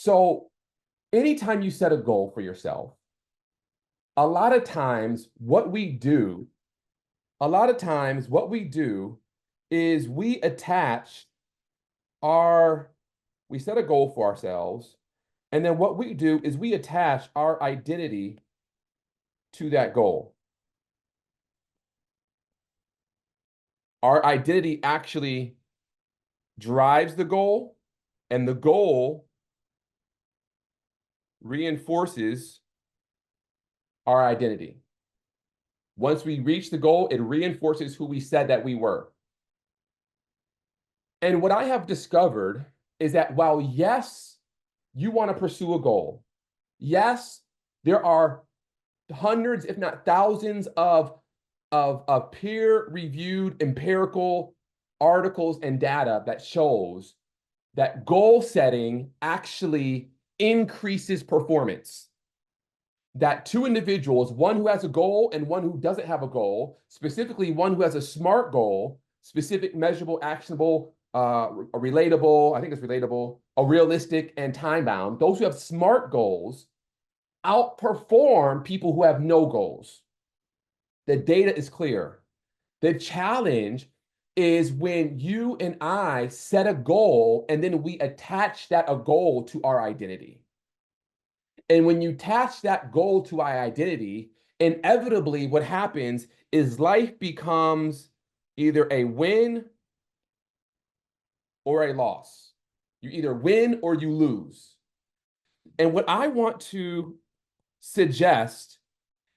So anytime you set a goal for yourself, a lot of times what we do, a lot of times what we do is our, we set a goal for ourselves, and then what we do is we attach our identity to that goal. Our identity actually drives the goal, and the goal reinforces our identity. Once we reach the goal, it reinforces who we said that we were. And what I have discovered is that while, yes, you want to pursue a goal, yes, there are hundreds, if not thousands, of peer-reviewed empirical articles and data that shows that goal setting actually increases performance. That two individuals, one who has a goal and one who doesn't have a goal, specifically one who has a SMART goal, specific, measurable, actionable, relatable, I think it's relatable, a realistic, and time-bound, those who have SMART goals outperform people who have no goals. The data is clear. The challenge is when you and I set a goal and then we attach a goal to our identity. And when you attach that goal to our identity, inevitably what happens is life becomes either a win or a loss. You either win or you lose. And what I want to suggest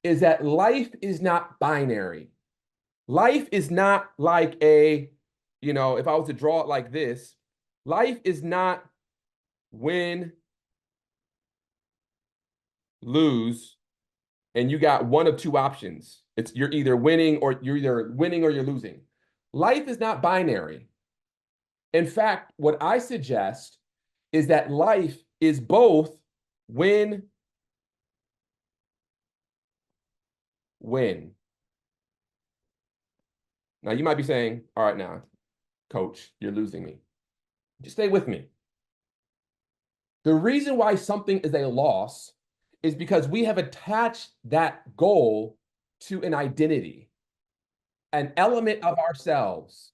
is that life is not binary. Life is not like if I was to draw it like this, life is not win, lose, and you got one of two options. You're either winning or you're losing. Life is not binary. In fact, what I suggest is that life is both win, win. Now you might be saying, all right, now, coach, you're losing me. Just stay with me. The reason why something is a loss is because we have attached that goal to an identity, an element of ourselves.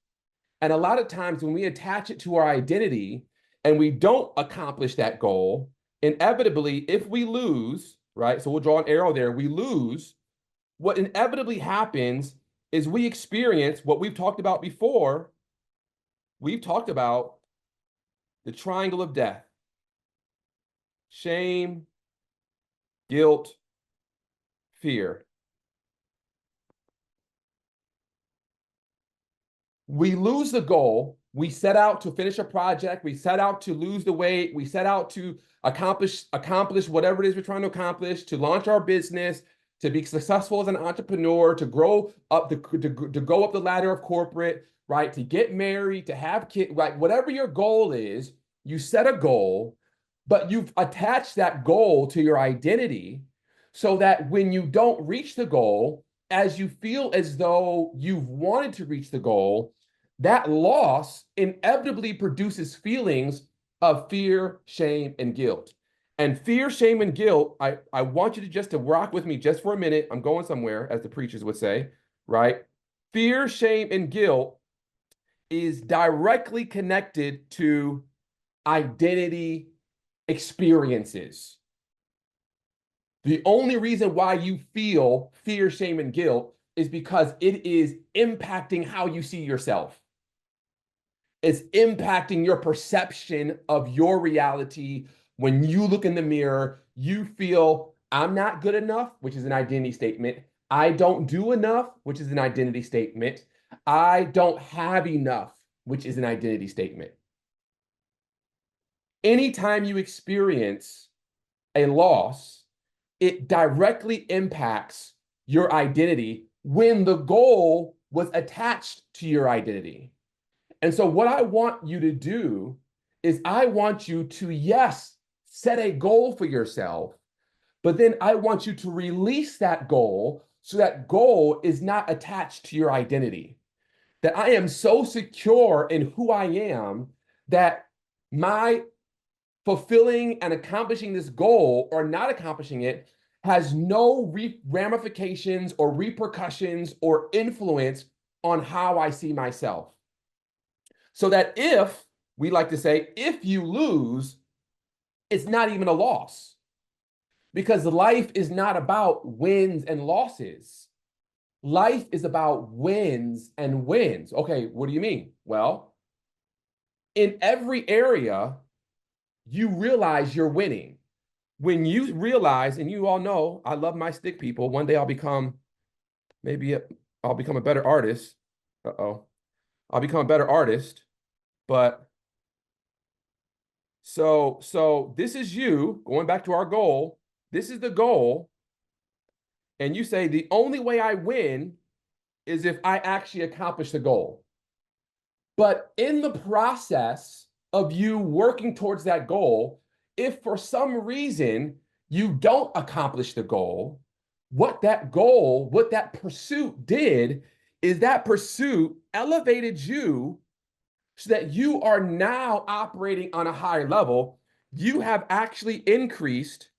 And a lot of times when we attach it to our identity and we don't accomplish that goal, inevitably, if we lose, right? So we'll draw an arrow there, we lose. What inevitably happens is we experience what we've talked about before. We've talked about the triangle of death: shame, guilt, fear. We lose the goal. We set out to finish a project. We set out to lose the weight. We set out to accomplish whatever it is we're trying to accomplish, to launch our business, to be successful as an entrepreneur, to grow up, to go up the ladder of corporate, right? To get married, to have kids, right? Whatever your goal is, you set a goal, but you've attached that goal to your identity so that when you don't reach the goal, as you feel as though you've wanted to reach the goal, that loss inevitably produces feelings of fear, shame, and guilt. And fear, shame, and guilt, I want you to rock with me just for a minute. I'm going somewhere, as the preachers would say, right? Fear, shame, and guilt is directly connected to identity experiences. The only reason why you feel fear, shame, and guilt is because it is impacting how you see yourself. It's impacting your perception of your reality. When you look in the mirror, you feel, I'm not good enough, which is an identity statement. I don't do enough, which is an identity statement. I don't have enough, which is an identity statement. Anytime you experience a loss, it directly impacts your identity when the goal was attached to your identity. And so what I want you to do is I want you to, yes, set a goal for yourself, but then I want you to release that goal so that goal is not attached to your identity. That I am so secure in who I am that my fulfilling and accomplishing this goal or not accomplishing it has no ramifications or repercussions or influence on how I see myself. So that if, we like to say, if you lose, it's not even a loss, because life is not about wins and losses. Life is about wins and wins. Okay, what do you mean? Well, in every area, you realize you're winning. When you realize, and you all know, I love my stick people. One day I'll become, maybe I'll become a better artist. Uh-oh. I'll become a better artist. But so this is you, going back to our goal. This is the goal. And you say, the only way I win is if I actually accomplish the goal. But in the process of you working towards that goal, if for some reason you don't accomplish the goal, what that pursuit did is that pursuit elevated you so that you are now operating on a higher level. You have actually increased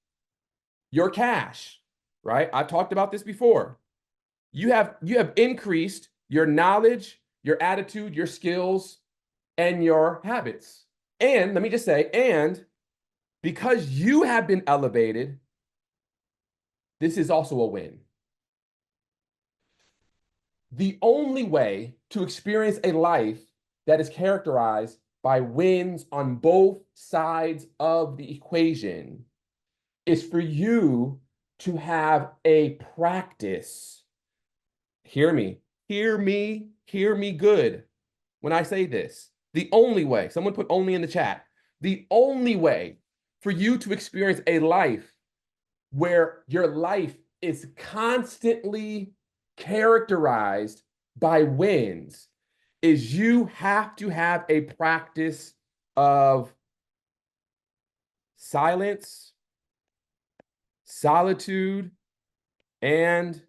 your cash, right? I've talked about this before. You have increased your knowledge, your attitude, your skills, and your habits. And let me just say, and because you have been elevated, this is also a win. The only way to experience a life that is characterized by wins on both sides of the equation is for you to have a practice. Hear me, hear me, hear me good when I say this. The only way, someone put only in the chat, the only way for you to experience a life where your life is constantly characterized by wins is you have to have a practice of silence, solitude, and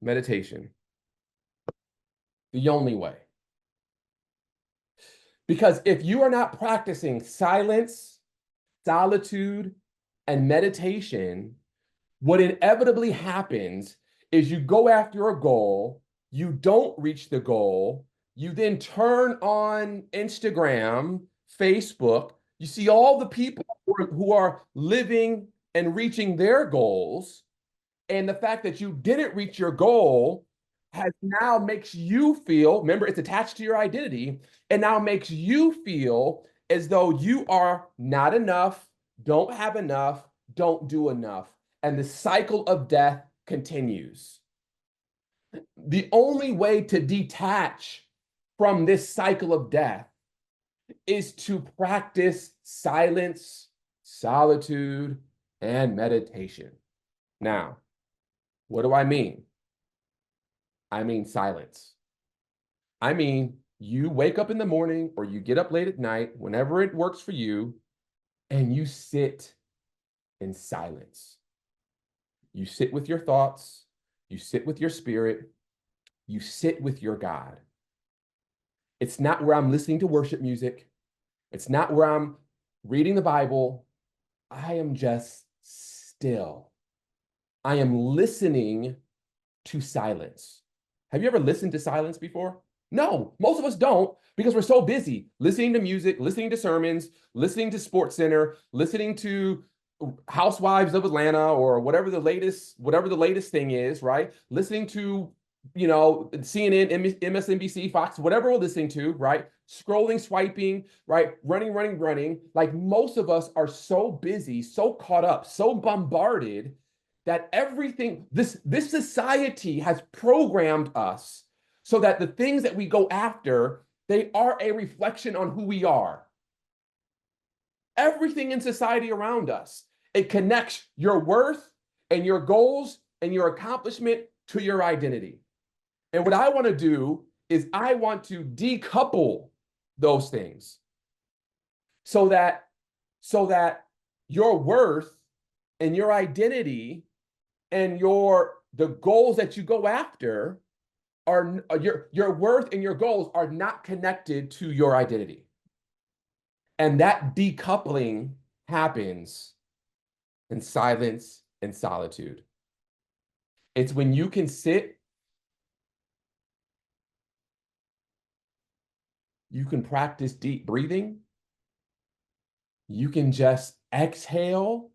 meditation. The only way. Because if you are not practicing silence, solitude, and meditation, what inevitably happens is you go after a goal, you don't reach the goal, you then turn on Instagram, Facebook, you see all the people who are living and reaching their goals, and the fact that you didn't reach your goal has now makes you feel, remember, it's attached to your identity, and now makes you feel as though you are not enough, don't have enough, don't do enough. And the cycle of death continues. The only way to detach from this cycle of death is to practice silence, solitude, and meditation. Now, what do I mean? I mean silence. I mean, you wake up in the morning or you get up late at night, whenever it works for you, and you sit in silence. You sit with your thoughts, you sit with your spirit, you sit with your God. It's not where I'm listening to worship music. It's not where I'm reading the Bible. I am just still. I am listening to silence. Have you ever listened to silence before? No, most of us don't, because we're so busy listening to music, listening to sermons, listening to Sports Center, listening to Housewives of Atlanta or whatever the latest thing is, right? Listening to, CNN, MSNBC, Fox, whatever we're listening to, right? Scrolling, swiping, right? Running. Like most of us are so busy, so caught up, so bombarded that everything, this society has programmed us so that the things that we go after, they are a reflection on who we are. Everything in society around us, it connects your worth and your goals and your accomplishment to your identity. And what I want to do is I want to decouple those things so that your worth and your identity and the goals that you go after are your worth and your goals are not connected to your identity. And that decoupling happens in silence and solitude. It's when you can sit, you can practice deep breathing, you can just exhale,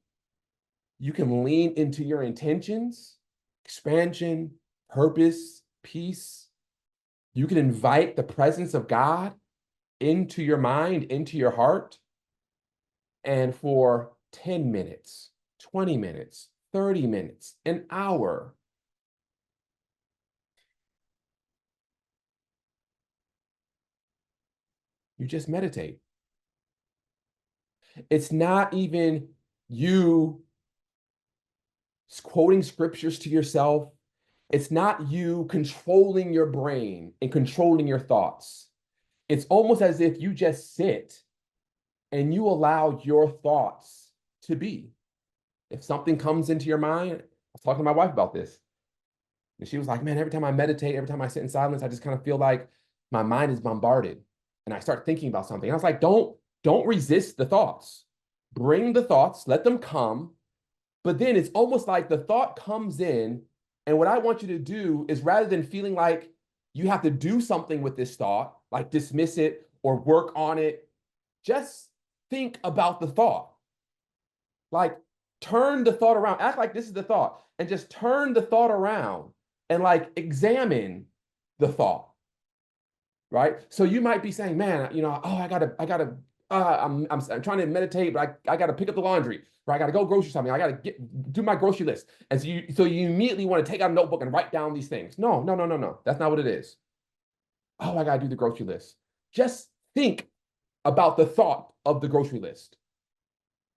you can lean into your intentions, expansion, purpose, peace. You can invite the presence of God into your mind, into your heart. And for 10 minutes, 20 minutes, 30 minutes, an hour, you just meditate. It's not even you quoting scriptures to yourself. It's not you controlling your brain and controlling your thoughts. It's almost as if you just sit and you allow your thoughts to be. If something comes into your mind, I was talking to my wife about this, and she was like, man, every time I meditate, every time I sit in silence, I just kind of feel like my mind is bombarded. And I start thinking about something. And I was like, don't resist the thoughts. Bring the thoughts, let them come. But then it's almost like the thought comes in. And what I want you to do is rather than feeling like you have to do something with this thought, like dismiss it or work on it, just think about the thought. Like turn the thought around, act like this is the thought, and just turn the thought around and like examine the thought, right? So you might be saying, man, oh, I'm trying to meditate, but I gotta pick up the laundry, or I gotta go grocery shopping, I gotta do my grocery list. And so you immediately want to take out a notebook and write down these things. No, no, no, no, no. That's not what it is. Oh, I gotta do the grocery list. Just think about the thought of the grocery list.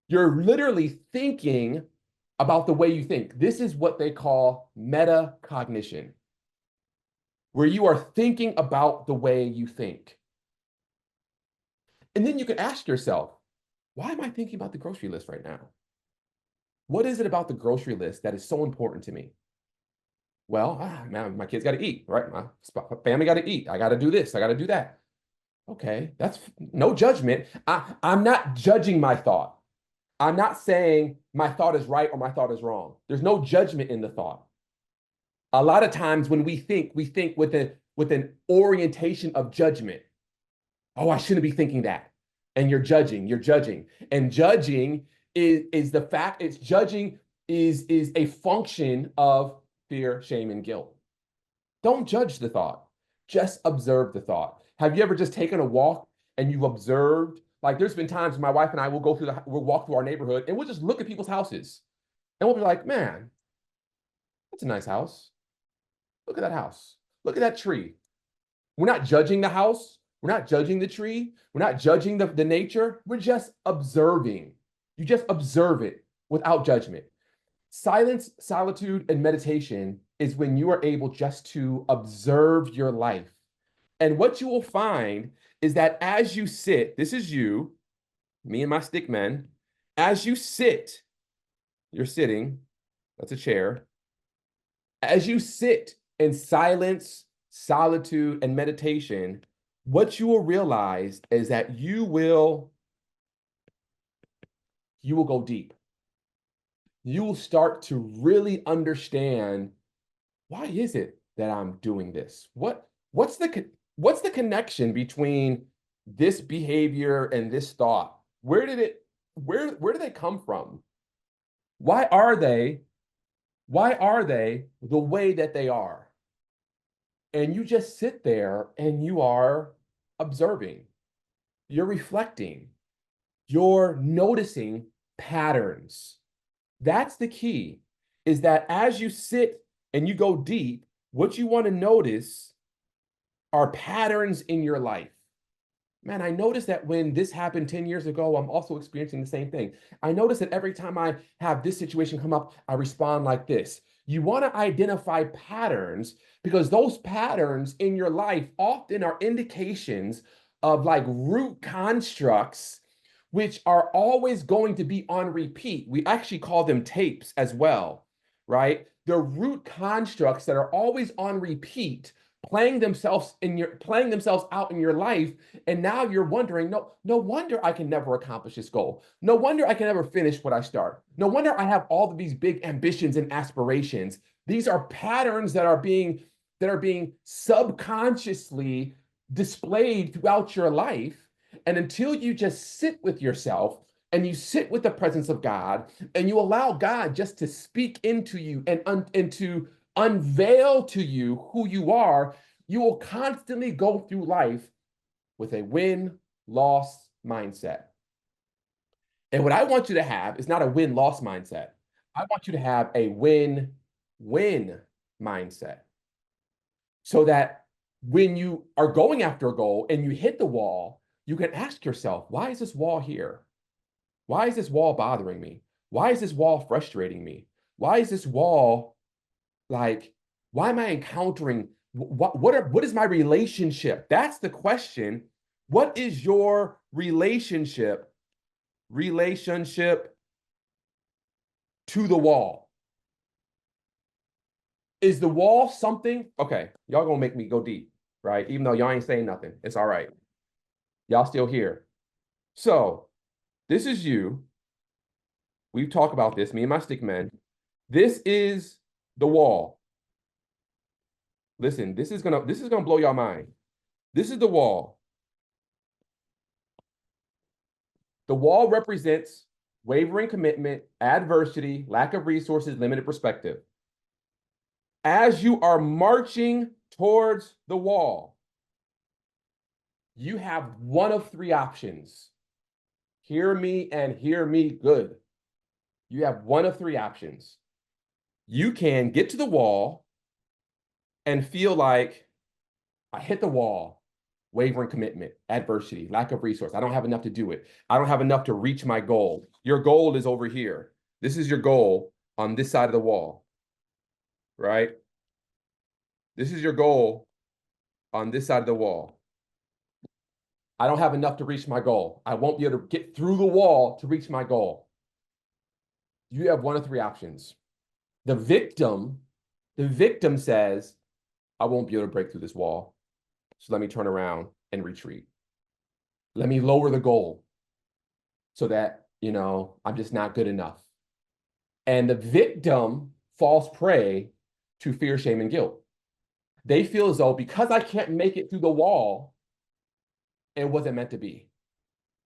You're literally thinking about the way you think. This is what they call metacognition, where you are thinking about the way you think. And then you can ask yourself, why am I thinking about the grocery list right now? What is it about the grocery list that is so important to me? Well, man, my kids got to eat, right? My family got to eat. I got to do this. I got to do that. Okay, that's no judgment. I'm not judging my thought. I'm not saying my thought is right or my thought is wrong. There's no judgment in the thought. A lot of times when we think with an orientation of judgment. Oh, I shouldn't be thinking that. And you're judging. And judging is the fact, it's judging is a function of fear, shame, and guilt. Don't judge the thought. Just observe the thought. Have you ever just taken a walk and you've observed? Like there's been times my wife and I will we'll walk through our neighborhood and we'll just look at people's houses. And we'll be like, man, that's a nice house. Look at that house. Look at that tree. We're not judging the house. We're not judging the tree. We're not judging the nature. We're just observing. You just observe it without judgment. Silence, solitude, and meditation is when you are able just to observe your life. And what you will find is that as you sit, this is you, me and my stick men, as you sit, you're sitting, that's a chair. As you sit in silence, solitude, and meditation, what you will realize is that you will go deep. You will start to really understand, why is it that I'm doing this? What's the connection between this behavior and this thought? Where do they come from? Why are they the way that they are? And you just sit there and you are observing, you're reflecting, you're noticing patterns. That's the key, is that as you sit and you go deep, what you want to notice are patterns in your life. Man, I noticed that when this happened 10 years ago, I'm also experiencing the same thing. I noticed that every time I have this situation come up, I respond like this. You want to identify patterns because those patterns in your life often are indications of like root constructs, which are always going to be on repeat. We actually call them tapes as well, right? They're root constructs that are always on repeat playing themselves out in your life, and now you're wondering, no wonder I can never accomplish this goal. No wonder I can never finish what I start. No wonder I have all of these big ambitions and aspirations. These are patterns that are being subconsciously displayed throughout your life. And until you just sit with yourself and you sit with the presence of God and you allow God just to speak into you and to unveil to you who you are, you will constantly go through life with a win-loss mindset. And what I want you to have is not a win-loss mindset. I want you to have a win-win mindset so that when you are going after a goal and you hit the wall, you can ask yourself, why is this wall here? Why is this wall bothering me? Why is this wall frustrating me? Why is this wall like, why am I encountering what is my relationship? That's the question. What is your relationship to the wall? Is the wall something? Okay, y'all gonna make me go deep, right? Even though y'all ain't saying nothing. It's all right. Y'all still here. So this is you. We've talked about this, me and my stick men. This is the wall. Listen, this is gonna blow your mind. This is the wall. The wall represents wavering commitment, adversity, lack of resources, limited perspective. As you are marching towards the wall, you have one of three options. Hear me and hear me good. You have one of three options. You can get to the wall and feel like I hit the wall, wavering commitment, adversity, lack of resource. I don't have enough to do it. I don't have enough to reach my goal. Your goal is over here. This is your goal on this side of the wall, right? This is your goal on this side of the wall. I don't have enough to reach my goal. I won't be able to get through the wall to reach my goal. You have one of three options. The victim says, I won't be able to break through this wall. So let me turn around and retreat. Let me lower the goal so that, I'm just not good enough. And the victim falls prey to fear, shame, and guilt. They feel as though because I can't make it through the wall, it wasn't meant to be.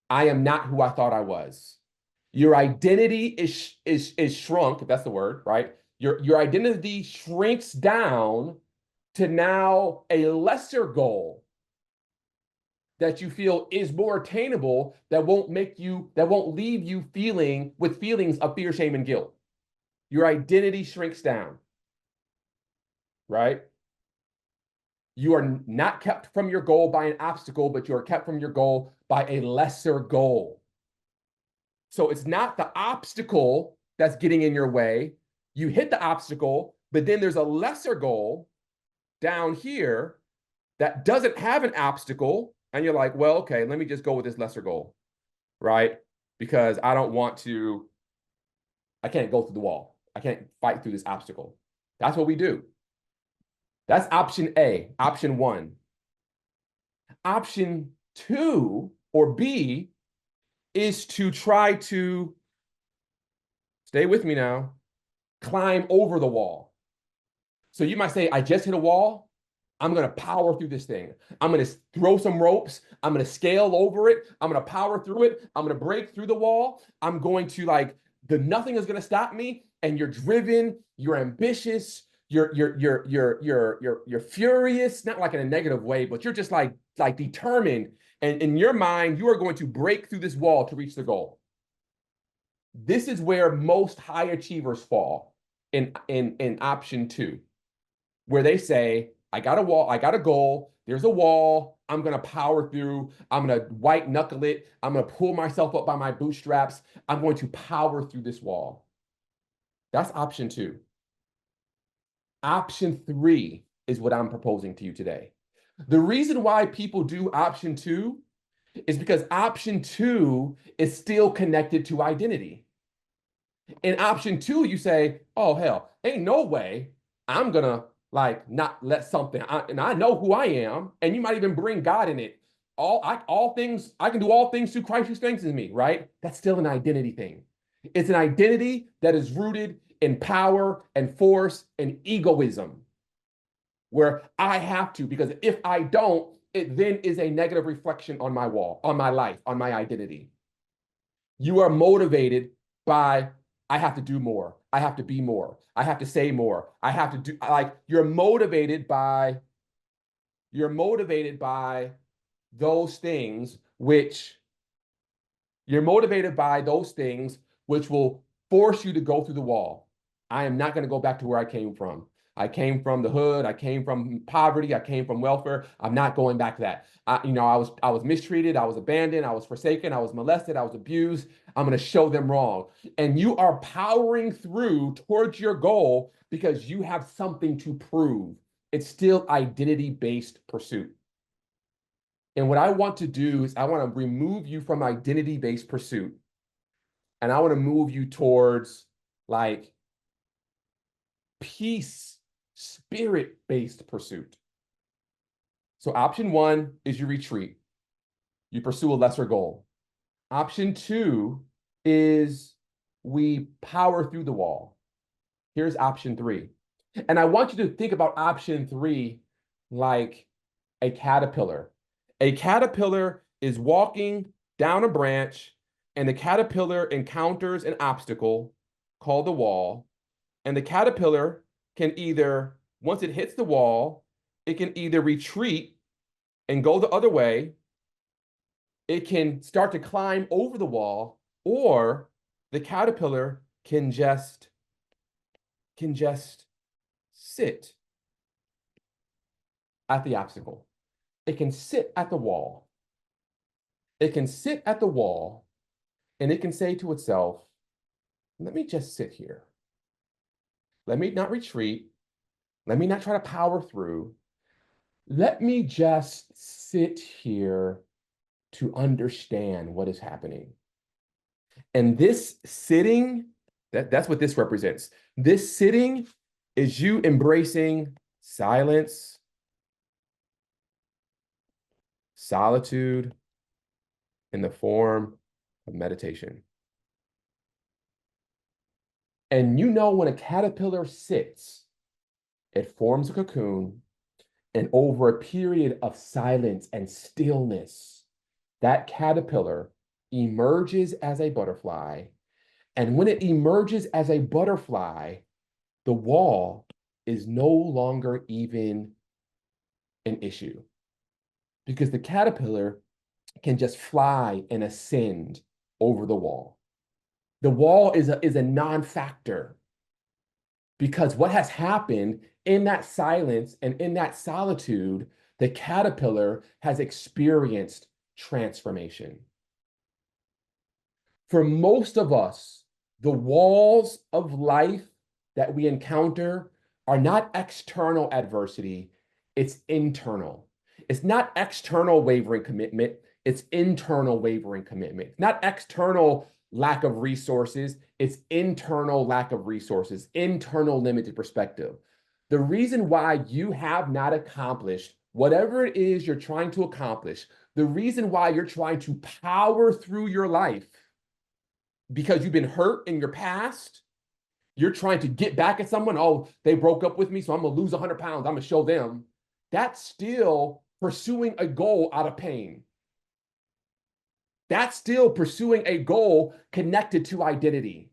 I am not who I thought I was. Your identity is shrunk, if that's the word, right? Your identity shrinks down to now a lesser goal that you feel is more attainable, that won't leave you feelings of fear, shame, and guilt. Your identity shrinks down, right? You are not kept from your goal by an obstacle, but you are kept from your goal by a lesser goal. So it's not the obstacle that's getting in your way. You hit the obstacle, but then there's a lesser goal down here that doesn't have an obstacle. And you're like, well, okay, let me just go with this lesser goal, right? Because I can't go through the wall. I can't fight through this obstacle. That's what we do. That's option A, option one. Option two, or B, is to try to, stay with me now, climb over the wall. So you might say, I just hit a wall. I'm going to power through this thing. I'm going to throw some ropes. I'm going to scale over it. I'm going to power through it. I'm going to break through the wall. I'm going to nothing is going to stop me. And you're driven, you're ambitious, you're furious, not like in a negative way, but you're just like determined. And in your mind, you are going to break through this wall to reach the goal. This is where most high achievers fall in option two, where they say, I got a wall, I got a goal, there's a wall, I'm going to power through, I'm going to white knuckle it, I'm going to pull myself up by my bootstraps, I'm going to power through this wall. That's option two. Option three is what I'm proposing to you today. The reason why people do option two is because option two is still connected to identity. In option two, you say, oh, hell, ain't no way I'm going to Like not let something, and I know who I am, and you might even bring God in it. All things, I can do all things through Christ who strengthens me, right? That's still an identity thing. It's an identity that is rooted in power and force and egoism, where I have to, because if I don't, it then is a negative reflection on my wall, on my life, on my identity. You are motivated by, I have to do more. I have to be more. I have to say more. I have to do, like, you're motivated by those things which you're motivated by those things which will force you to go through the wall. I am not going to go back to where I came from. I came from the hood. I came from poverty. I came from welfare. I'm not going back to that. I was mistreated. I was abandoned. I was forsaken. I was molested. I was abused. I'm going to show them wrong. And you are powering through towards your goal because you have something to prove. It's still identity-based pursuit. And what I want to do is I want to remove you from identity-based pursuit. And I want to move you towards like peace, spirit-based pursuit. So option one is you retreat. You pursue a lesser goal. Option two is we power through the wall. Here's option three. And I want you to think about option three like a caterpillar. A caterpillar is walking down a branch, and the caterpillar encounters an obstacle called the wall. And the caterpillar can either, once it hits the wall, it can either retreat and go the other way, it can start to climb over the wall, or the caterpillar can just sit at the obstacle. It can sit at the wall. It can sit at the wall and it can say to itself, let me just sit here. Let me not retreat. Let me not try to power through. Let me just sit here to understand what is happening. And this sitting, that's what this represents. This sitting is you embracing silence, solitude in the form of meditation. And you know when a caterpillar sits, it forms a cocoon, and over a period of silence and stillness, that caterpillar emerges as a butterfly. And when it emerges as a butterfly, the wall is no longer even an issue because the caterpillar can just fly and ascend over the wall. The wall is a non-factor because what has happened in that silence and in that solitude, the caterpillar has experienced transformation. For most of us, the walls of life that we encounter are not external adversity, it's internal. It's not external wavering commitment, it's internal wavering commitment. Not external lack of resources, it's internal lack of resources, internal limited perspective. The reason why you have not accomplished whatever it is you're trying to accomplish, the reason why you're trying to power through your life because you've been hurt in your past, you're trying to get back at someone. Oh, they broke up with me, so I'm going to lose 100 pounds. I'm going to show them. That's still pursuing a goal out of pain. That's still pursuing a goal connected to identity.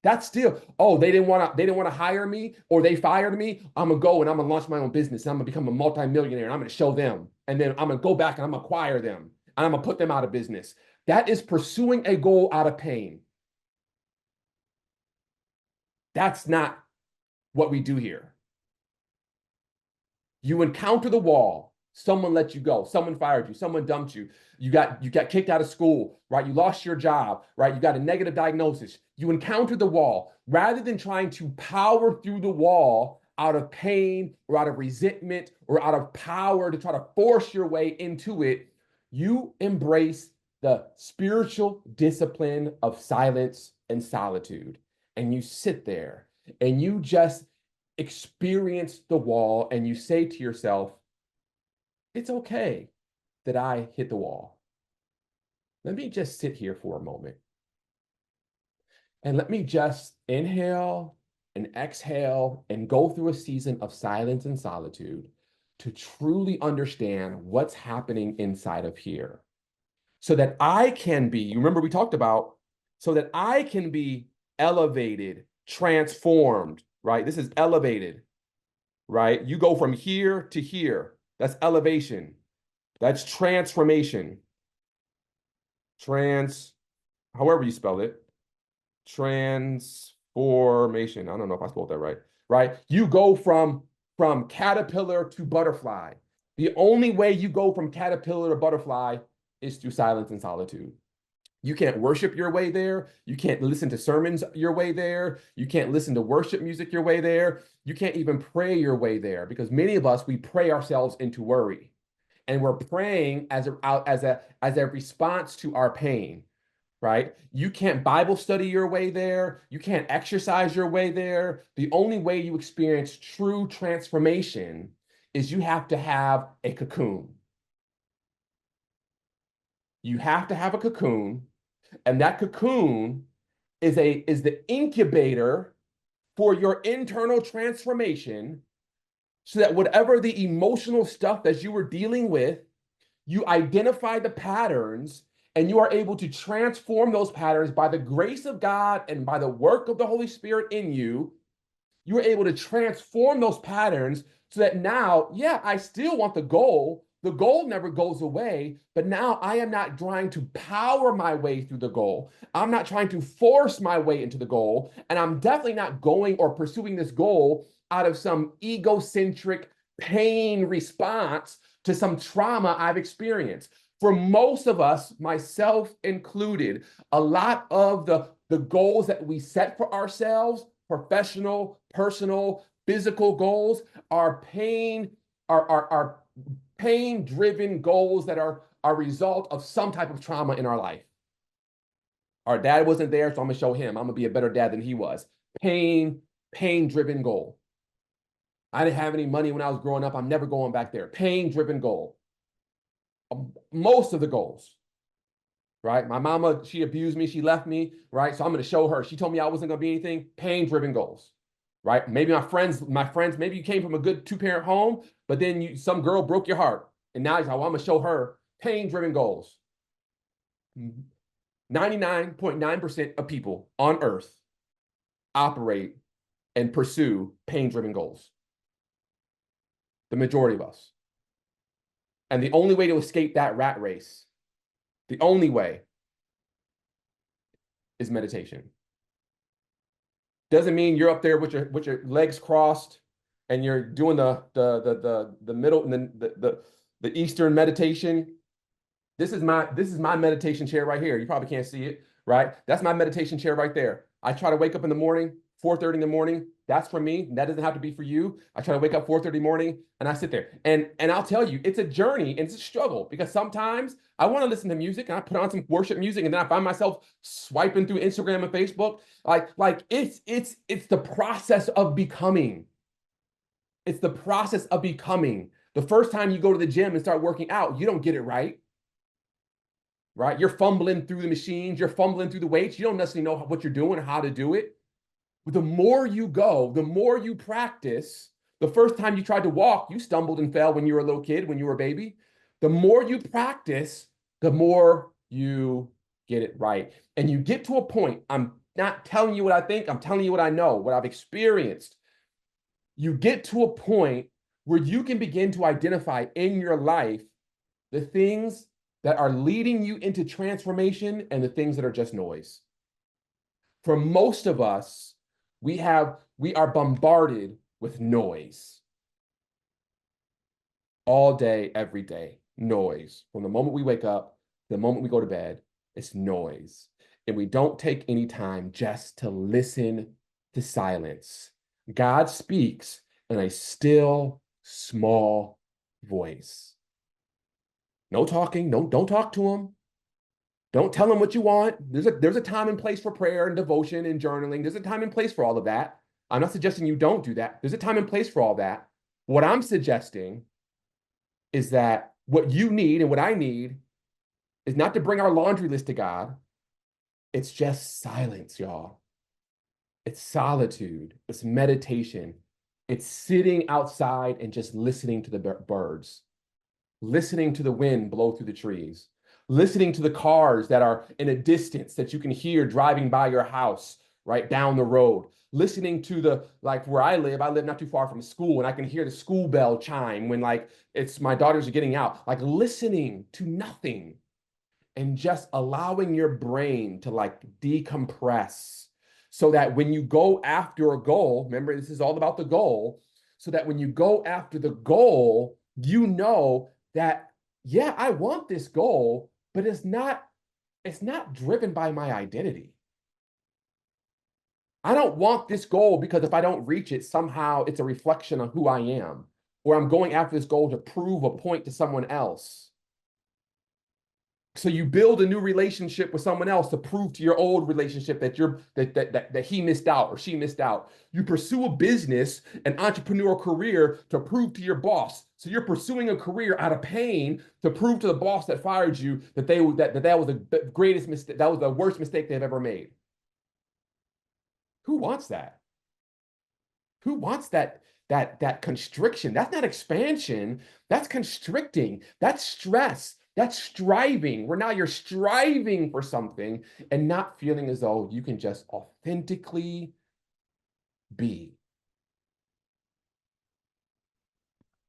That's still, oh, they didn't want to hire me or they fired me. I'm going to go and I'm going to launch my own business. And I'm going to become a multimillionaire and I'm going to show them. And then I'm going to go back and I'm going to acquire them. And I'm going to put them out of business. That is pursuing a goal out of pain. That's not what we do here. You encounter the wall. Someone let you go. Someone fired you. Someone dumped you. You got kicked out of school, right? You lost your job, right? You got a negative diagnosis. You encountered the wall. Rather than trying to power through the wall out of pain or out of resentment or out of power to try to force your way into it, you embrace the spiritual discipline of silence and solitude. And you sit there and you just experience the wall and you say to yourself, it's okay that I hit the wall. Let me just sit here for a moment. And let me just inhale and exhale and go through a season of silence and solitude to truly understand what's happening inside of here. So that I can be, you remember we talked about, so that I can be elevated, transformed, right? This is elevated, right? You go from here to here. That's elevation. That's transformation. However you spell it. Transformation. I don't know if I spelled that right? You go from caterpillar to butterfly. The only way you go from caterpillar to butterfly is through silence and solitude. You can't worship your way there. You can't listen to sermons your way there. You can't listen to worship music your way there. You can't even pray your way there because many of us, we pray ourselves into worry. And we're praying as a response to our pain, right? You can't Bible study your way there. You can't exercise your way there. The only way you experience true transformation is you have to have a cocoon. You have to have a cocoon, and that cocoon is the incubator for your internal transformation so that whatever the emotional stuff that you were dealing with, you identify the patterns and you are able to transform those patterns by the grace of God and by the work of the Holy Spirit in you. You are able to transform those patterns so that now, yeah, I still want the goal. The goal never goes away, but now I am not trying to power my way through the goal. I'm not trying to force my way into the goal. And I'm definitely not going or pursuing this goal out of some egocentric pain response to some trauma I've experienced. For most of us, myself included, a lot of the goals that we set for ourselves, professional, personal, physical goals, are pain-driven goals that are a result of some type of trauma in our life. Our dad wasn't there, so I'm gonna show him. I'm gonna be a better dad than he was. Pain-driven goal. I didn't have any money when I was growing up. I'm never going back there. Pain-driven goal. Most of the goals, right? My mama, she abused me. She left me, right? So I'm going to show her. She told me I wasn't going to be anything. Pain-driven goals, right? Maybe my friends, maybe you came from a good two-parent home, but then some girl broke your heart. And now you're like, well, I'm going to show her pain-driven goals. 99.9% of people on earth operate and pursue pain-driven goals. The majority of us. And the only way to escape that rat race, the only way, is meditation. Doesn't mean you're up there with your legs crossed and you're doing the middle the Eastern meditation. This is my meditation chair right here. You probably can't see it, right? That's my meditation chair right there. I try to wake up in the morning, 4:30 in the morning. That's for me. That doesn't have to be for you. I try to wake up 4:30 morning and I sit there. And I'll tell you, it's a journey and it's a struggle because sometimes I want to listen to music and I put on some worship music and then I find myself swiping through Instagram and Facebook. Like it's the process of becoming. It's the process of becoming. The first time you go to the gym and start working out, you don't get it right. Right? You're fumbling through the machines, you're fumbling through the weights. You don't necessarily know what you're doing or how to do it. But the more you go, the more you practice. The first time you tried to walk, you stumbled and fell when you were a little kid, when you were a baby. The more you practice, the more you get it right. And you get to a point, I'm not telling you what I think, I'm telling you what I know, what I've experienced. You get to a point where you can begin to identify in your life the things that are leading you into transformation and the things that are just noise. For most of us, we are bombarded with noise. All day, every day, noise. From the moment we wake up, the moment we go to bed, it's noise. And we don't take any time just to listen to silence. God speaks in a still, small voice. No talking, don't talk to him. Don't tell him what you want. There's a time and place for prayer and devotion and journaling. There's a time and place for all of that. I'm not suggesting you don't do that. There's a time and place for all that. What I'm suggesting is that what you need and what I need is not to bring our laundry list to God. It's just silence, y'all. It's solitude. It's meditation. It's sitting outside and just listening to the birds, listening to the wind blow through the trees, listening to the cars that are in a distance that you can hear driving by your house right down the road, listening to the, like where I live not too far from school, and I can hear the school bell chime when like it's my daughters are getting out, like listening to nothing and just allowing your brain to like decompress so that when you go after a goal, remember, this is all about the goal, so that when you go after the goal, you know that, yeah, I want this goal, but it's not driven by my identity. I don't want this goal because if I don't reach it, somehow it's a reflection on who I am, or I'm going after this goal to prove a point to someone else. So you build a new relationship with someone else to prove to your old relationship that he missed out or she missed out. You pursue a business, an entrepreneurial career to prove to your boss. So you're pursuing a career out of pain to prove to the boss that fired you that that was the greatest mistake, that was the worst mistake they've ever made. Who wants that? Who wants that constriction? That's not expansion. That's constricting. That's stress. That's striving, where now you're striving for something and not feeling as though you can just authentically be.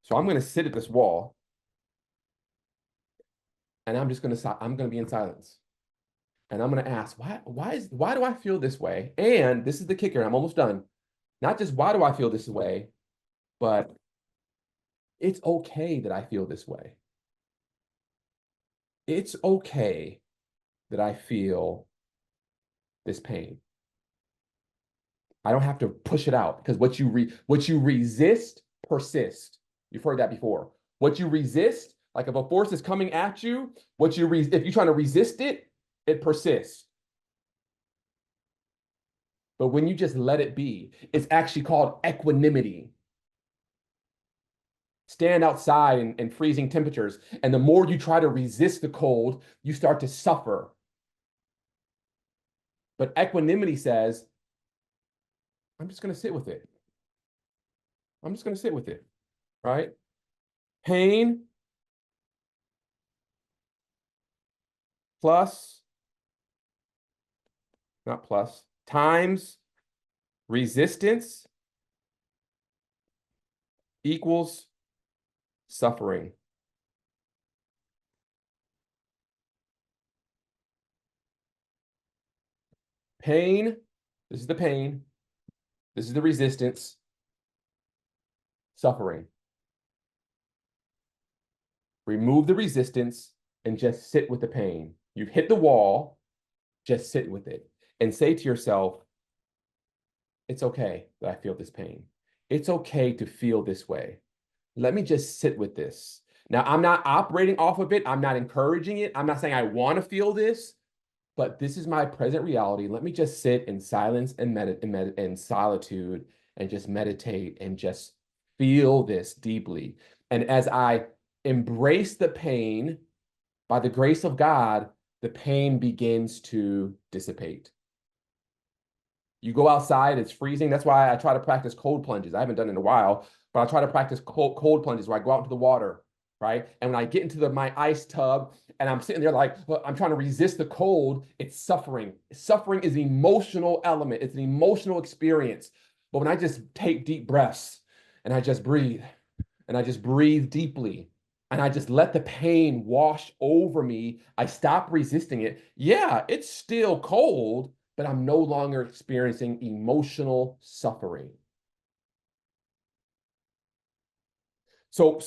So I'm going to sit at this wall and I'm going to be in silence. And I'm going to ask, why do I feel this way? And this is the kicker, and I'm almost done. Not just why do I feel this way, but it's okay that I feel this way. It's okay that I feel this pain. I don't have to push it out, because what you resist persists. You've heard that before. What you resist, like if a force is coming at you, if you're trying to resist it, it persists. But when you just let it be, it's actually called equanimity. Stand outside in freezing temperatures, and the more you try to resist the cold, you start to suffer. But equanimity says, I'm just going to sit with it. I'm just going to sit with it, right? Pain plus, not plus, times resistance equals suffering. Pain, this is the pain, this is the resistance, suffering. Remove the resistance and just sit with the pain. You've hit the wall, just sit with it and say to yourself, it's okay that I feel this pain. It's okay to feel this way. Let me just sit with this. Now, I'm not operating off of it. I'm not encouraging it. I'm not saying I want to feel this, but this is my present reality. Let me just sit in silence and meditate in solitude and just meditate and just feel this deeply. And as I embrace the pain, by the grace of God, the pain begins to dissipate. You go outside, it's freezing. That's why I try to practice cold plunges. I haven't done it in a while, but I try to practice cold plunges where I go out into the water, right? And when I get into my ice tub and I'm sitting there like, well, I'm trying to resist the cold, it's suffering. Suffering is an emotional element. It's an emotional experience. But when I just take deep breaths and I just breathe and I just breathe deeply and I just let the pain wash over me, I stop resisting it. Yeah, it's still cold, but I'm no longer experiencing emotional suffering. So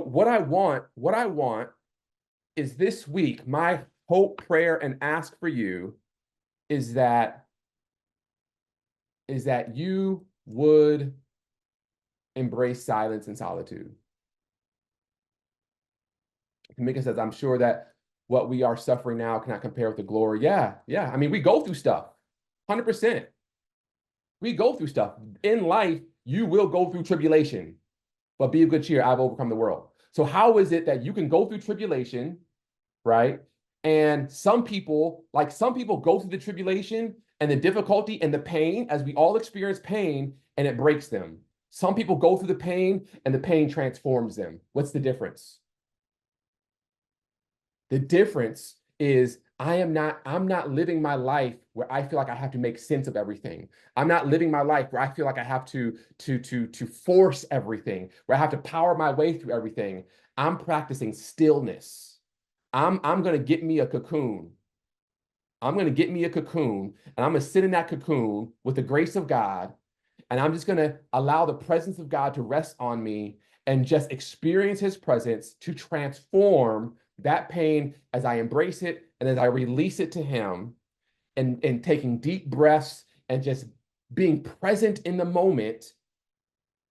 what I want is this week, my hope, prayer, and ask for you is that you would embrace silence and solitude. Mika says, I'm sure that what we are suffering now cannot compare with the glory. Yeah. I mean, we go through stuff, 100%. We go through stuff. In life, you will go through tribulation, but be of good cheer. I've overcome the world. So how is it that you can go through tribulation, right? And some people go through the tribulation and the difficulty and the pain, as we all experience pain, and it breaks them. Some people go through the pain and the pain transforms them. What's the difference? The difference is I'm not living my life where I feel like I have to make sense of everything. I'm not living my life where I feel like I have to force everything, where I have to power my way through everything. I'm practicing stillness. I'm going to get me a cocoon. I'm going to get me a cocoon, and I'm going to sit in that cocoon with the grace of God, and I'm just going to allow the presence of God to rest on me and just experience his presence to transform that pain as I embrace it and as I release it to him, and taking deep breaths and just being present in the moment,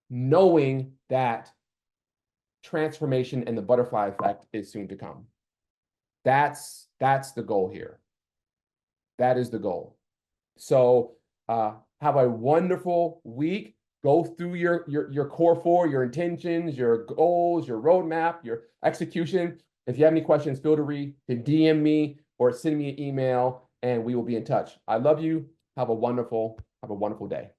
knowing that transformation and the butterfly effect is soon to come. That's the goal here. That is the goal. So have a wonderful week. Go through your core four, your intentions, your goals, your roadmap, your execution. If you have any questions, feel free to DM me or send me an email, and we will be in touch. I love you. Have a wonderful day.